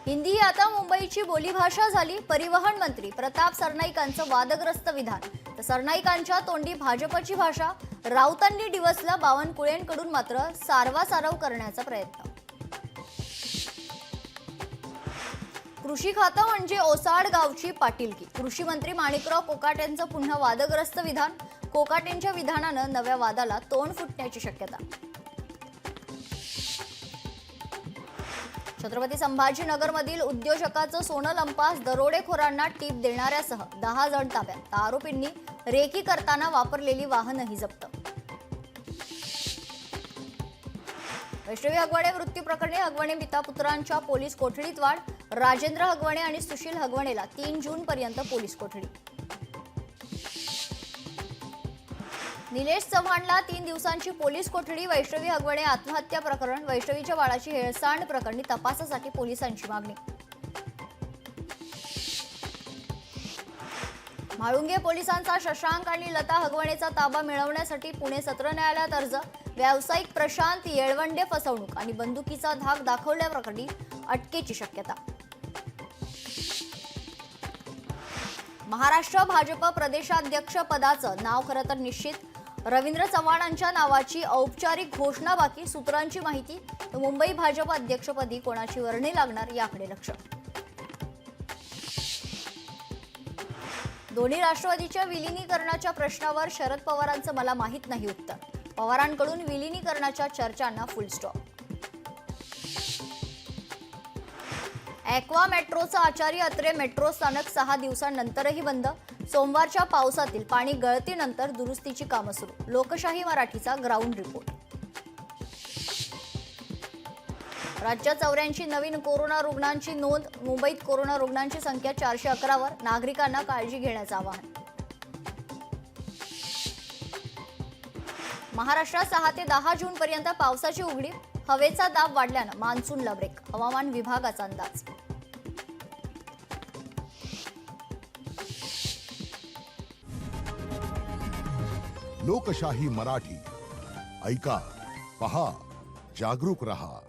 हिंदी ही आता मुंबईची बोलीभाषा झाली। परिवहन मंत्री प्रताप सरनाईकांचं वादग्रस्त विधान। तर सरनाईकांच्या तोंडी भाजपची भाषा। राऊतांनी डिवसला बावनकुळेंकडून मात्र सारवासारव करण्याचा प्रयत्न। कृषी खातं म्हणजे ओसाड गावची पाटीलकी। कृषी मंत्री माणिकराव कोकाटेंचं पुन्हा वादग्रस्त विधान। कोकाटेंच्या विधानानं नव्या वादाला तोंड फुटण्याची शक्यता। छत्रपती संभाजीनगरमधील उद्योजकाचं सोनं लंपास। दरोडेखोरांना टीप देणाऱ्यासह 10 जण ताब्यात। तर आरोपींनी रेकी करताना वापरलेली वाहनही जप्त। वैष्णवी हगवणे मृत्यू प्रकरणी हगवणे पिता पुत्रांच्या पोलीस कोठडीत वाढ। राजेंद्र हगवणे आणि सुशील हगवणेला 3 जून पर्यंत पोलीस कोठडी। निलेश चव्हाणला 3 दिवसांची पोलीस कोठडी। वैष्णवी हगवणे आत्महत्या प्रकरण। वैष्णवीच्या बाळाची हेळसांड प्रकरणी तपासासाठी पोलिसांची मागणी। म्हाळुंगे पोलिसांचा शशांक आणि लता हगवणेचा ताबा मिळवण्यासाठी पुणे सत्र न्यायालयात अर्ज। व्यावसायिक प्रशांत येळवंडे फसवणूक आणि बंदुकीचा धाक दाखवल्याप्रकरणी अटकेची शक्यता। महाराष्ट्र भाजप प्रदेशाध्यक्ष पदाचं नाव खरं तर निश्चित। रवींद्र चव्हाणांच्या नावाची औपचारिक घोषणा बाकी। सूत्रांची माहिती। मुंबई भाजप अध्यक्षपदी कोणाची वर्णी लागणार याकडे लक्ष। दोन्ही राष्ट्रवादीच्या विलीनीकरणाच्या प्रश्नावर शरद पवारांचं मला माहित नाही उत्तर। पवारांकडून विलीनीकरणाच्या चर्चांना फुल स्टॉप। ॲक्वा मेट्रोचं आचार्य अत्रे मेट्रो स्थानक 6 दिवसांनंतरही बंद। सोमवारच्या पावसातील पाणी गळतीनंतर दुरुस्तीची कामं सुरू। लोकशाही मराठीचा ग्राउंड रिपोर्ट। राज्यात 84 नवीन कोरोना रुग्णांची नोंद। मुंबईत कोरोना रुग्णांची संख्या 411 वर। नागरिकांना काळजी घेण्याचं आवाहन। महाराष्ट्रात 6 ते 10 जून पर्यंत पावसाची उघडीप। हवेचा दाब वाढल्यानं मान्सूनला ब्रेक। हवामान विभागाचा अंदाज। लोकशाही मराठी ऐका, पहा, जागरूक रहा।